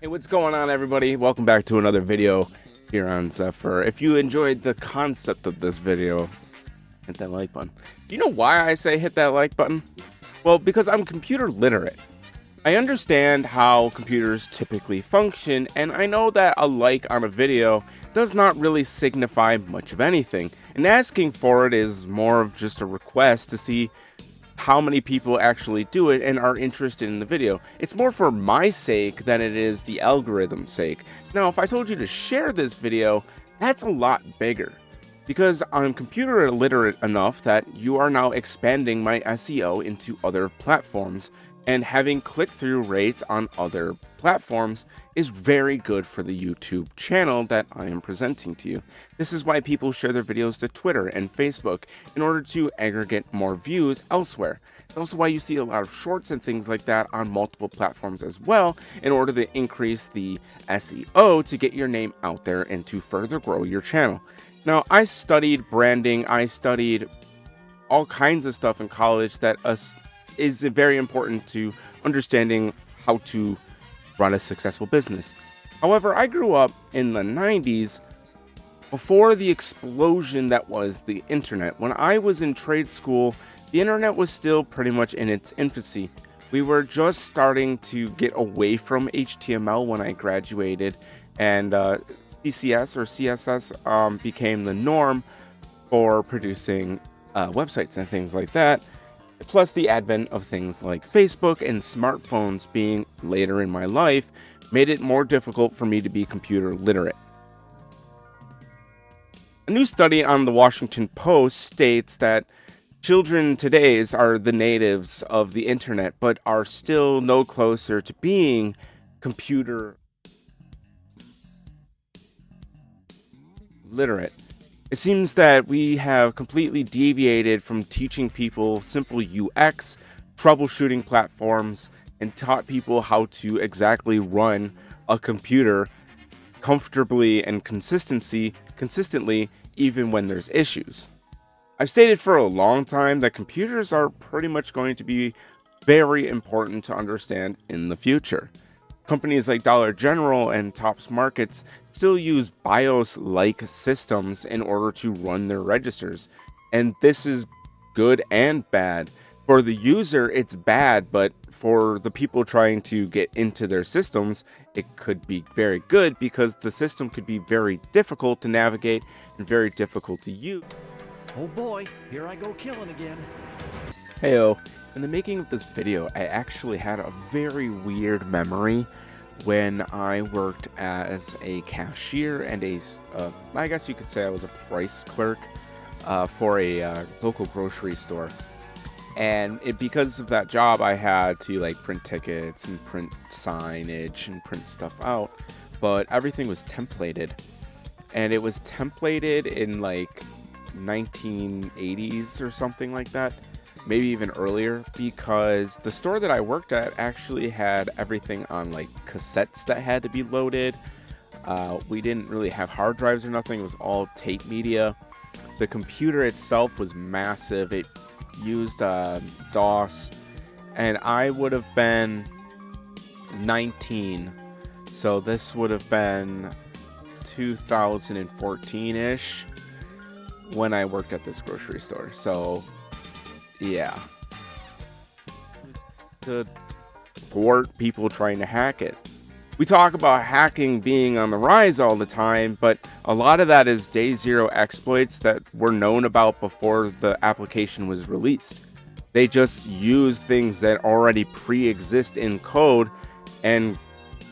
Hey, what's going on, everybody? Welcome back to another video here on Zephyr. If you enjoyed the concept of this video, hit that like button. Do you know why I say hit that like button? Well, because I'm computer literate. I understand how computers typically function, and I know that a like on a video does not really signify much of anything, and asking for it is more of just a request to see how many people actually do it and are interested in the video. It's more for my sake than it is the algorithm's sake. Now, if I told you to share this video, that's a lot bigger, because I'm computer illiterate enough that you are now expanding my SEO into other platforms, and having click-through rates on other platforms is very good for the YouTube channel that I am presenting to you. This is why people share their videos to Twitter and Facebook in order to aggregate more views elsewhere. It's also why you see a lot of shorts and things like that on multiple platforms as well, in order to increase the SEO to get your name out there and to further grow your channel. Now, I studied branding, I studied all kinds of stuff in college that is very important to understanding how to run a successful business. However, I grew up in the 90s, before the explosion that was the internet. When I was in trade school, the internet was still pretty much in its infancy. We were just starting to get away from HTML when I graduated, and CCS or CSS became the norm for producing websites and things like that. Plus, the advent of things like Facebook and smartphones being later in my life made it more difficult for me to be computer literate. A new study on the Washington Post states that children today are the natives of the internet, but are still no closer to being computer literate. It seems that we have completely deviated from teaching people simple UX, troubleshooting platforms, and taught people how to exactly run a computer comfortably and consistently, even when there's issues. I've stated for a long time that computers are pretty much going to be very important to understand in the future. Companies like Dollar General and Tops Markets still use BIOS-like systems in order to run their registers, and this is good and bad. For the user, it's bad, but for the people trying to get into their systems, it could be very good, because the system could be very difficult to navigate and very difficult to use. Oh boy, here I go killing again. Heyo. In the making of this video, I actually had a very weird memory when I worked as a cashier and I guess you could say I was a price clerk for a local grocery store. And because of that job, I had to print tickets and print signage and print stuff out, but everything was templated. And it was templated in 1980s or something like that. Maybe even earlier, because the store that I worked at actually had everything on cassettes that had to be loaded. We didn't really have hard drives or nothing. It was all tape media. The computer itself was massive. It used DOS, and I would have been 19, so this would have been 2014-ish when I worked at this grocery store. So yeah, to thwart people trying to hack it. We talk about hacking being on the rise all the time, but a lot of that is day zero exploits that were known about before the application was released. They just use things that already pre-exist in code and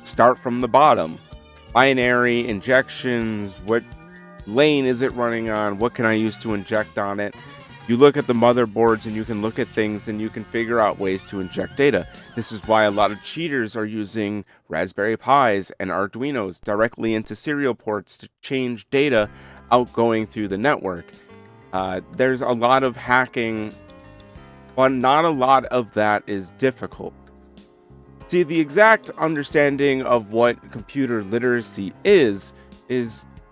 start from the bottom. Binary injections, what lane is it running on, what can I use to inject on it? You look at the motherboards and you can look at things and you can figure out ways to inject data. This is why a lot of cheaters are using Raspberry Pis and Arduinos directly into serial ports to change data outgoing through the network. There's a lot of hacking, but not a lot of that is difficult. See, the exact understanding of what computer literacy is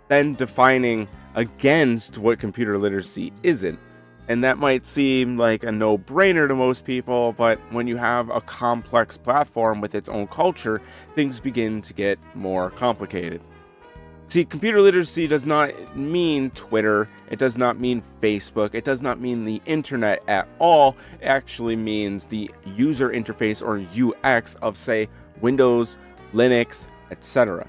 then defining against what computer literacy isn't. And that might seem like a no-brainer to most people, but when you have a complex platform with its own culture, things begin to get more complicated. See, computer literacy does not mean Twitter, it does not mean Facebook, it does not mean the internet at all. It actually means the user interface or UX of, say, Windows, Linux, etc.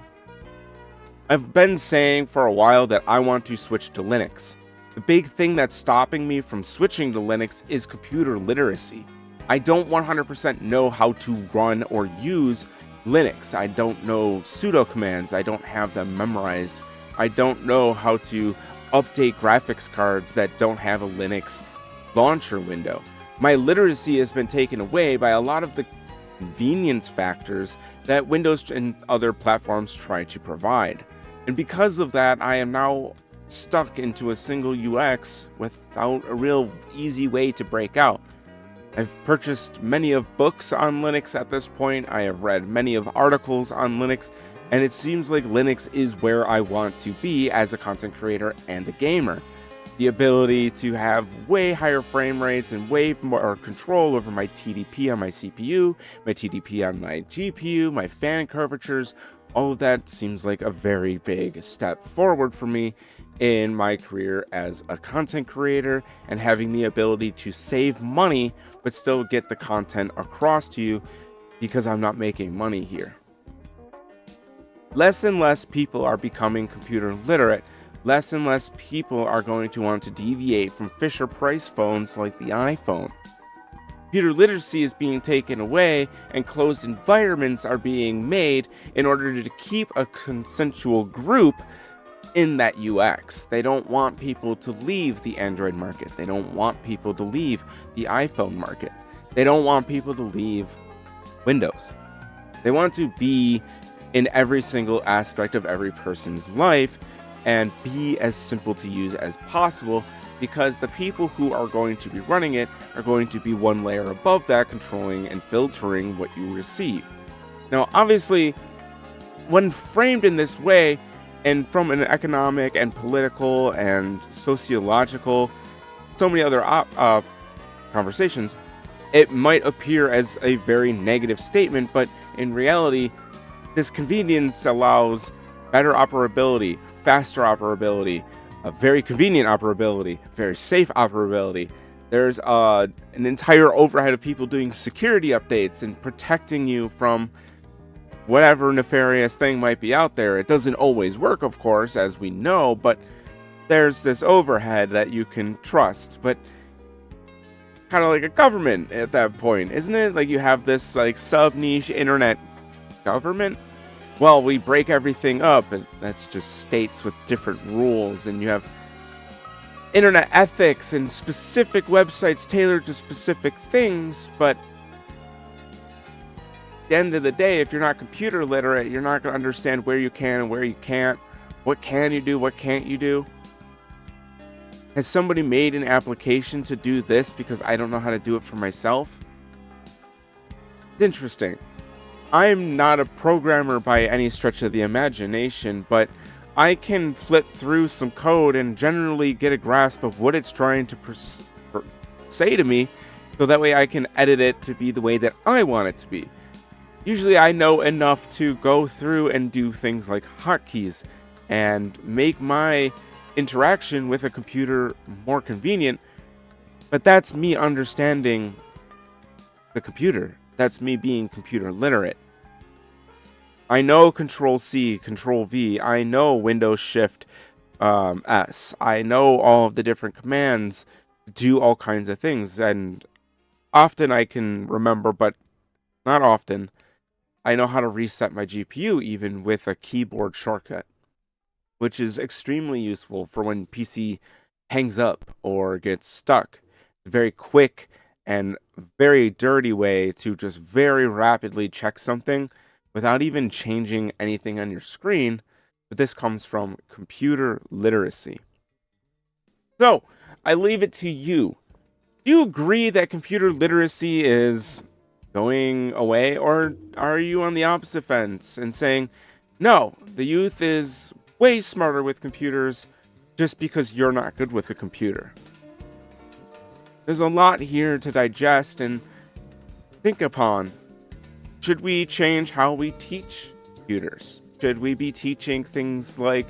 I've been saying for a while that I want to switch to Linux. The big thing that's stopping me from switching to Linux is computer literacy. I don't 100% know how to run or use Linux. I don't know sudo commands. I don't have them memorized. I don't know how to update graphics cards that don't have a Linux launcher window. My literacy has been taken away by a lot of the convenience factors that Windows and other platforms try to provide. And because of that, I am now stuck into a single UX without a real easy way to break out. I've purchased many of books on Linux at this point. I have read many of articles on Linux, and it seems like Linux is where I want to be as a content creator and a gamer. The ability to have way higher frame rates and way more control over my TDP on my CPU, my TDP on my GPU, my fan curvatures, all of that seems like a very big step forward for me in my career as a content creator, and having the ability to save money but still get the content across to you because I'm not making money here. Less and less people are becoming computer literate. Less and less people are going to want to deviate from Fisher-Price phones like the iPhone. Computer literacy is being taken away, and closed environments are being made in order to keep a consensual group in that UX. They don't want people to leave the Android market. They don't want people to leave the iPhone market. They don't want people to leave Windows. They want to be in every single aspect of every person's life and be as simple to use as possible, because the people who are going to be running it are going to be one layer above that, controlling and filtering what you receive. Now, obviously, when framed in this way, and from an economic and political and sociological, so many other conversations, it might appear as a very negative statement, but in reality, this convenience allows better operability, faster operability, a very convenient operability, very safe operability. There's an entire overhead of people doing security updates and protecting you from whatever nefarious thing might be out there. It doesn't always work, of course, as we know, but there's this overhead that you can trust. But kind of like a government at that point, isn't it? Like, you have this like sub-niche internet government. Well, we break everything up, and that's just states with different rules, and you have internet ethics and specific websites tailored to specific things, but the end of the day, if you're not computer literate, you're not going to understand where you can and where you can't. What can you do? What can't you do? Has somebody made an application to do this because I don't know how to do it for myself? It's interesting. I'm not a programmer by any stretch of the imagination, but I can flip through some code and generally get a grasp of what it's trying to say to me, so that way I can edit it to be the way that I want it to be. Usually I know enough to go through and do things like hotkeys and make my interaction with a computer more convenient, but that's me understanding the computer. That's me being computer literate. I know Control-C, Control-V. I know Windows Shift S. I know all of the different commands to do all kinds of things, and often I can remember, but not often, I know how to reset my GPU even with a keyboard shortcut, which is extremely useful for when PC hangs up or gets stuck. Very quick and very dirty way to just very rapidly check something without even changing anything on your screen. But this comes from computer literacy. So, I leave it to you. Do you agree that computer literacy is going away, or are you on the opposite fence and saying, no, the youth is way smarter with computers just because you're not good with a computer? There's a lot here to digest and think upon. Should we change how we teach computers? Should we be teaching things like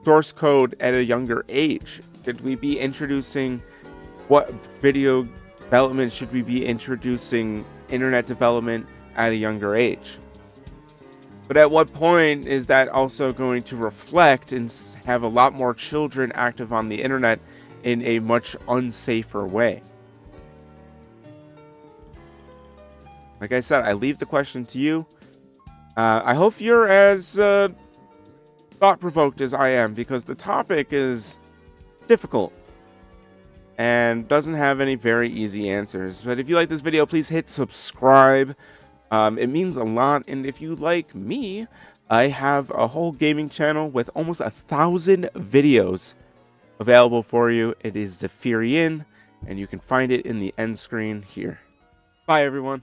source code at a younger age? Should we be introducing what video development? Should we be introducing internet development at a younger age? But at what point is that also going to reflect and have a lot more children active on the internet in a much unsafer way? Like I said, I leave the question to you. I hope you're as thought-provoked as I am, because the topic is difficult and doesn't have any very easy answers. But if you like this video, please hit subscribe. It means a lot. And if you like me, I have a whole gaming channel with almost 1,000 videos available for you. It is Zephyrian, and you can find it in the end screen here. Bye, everyone.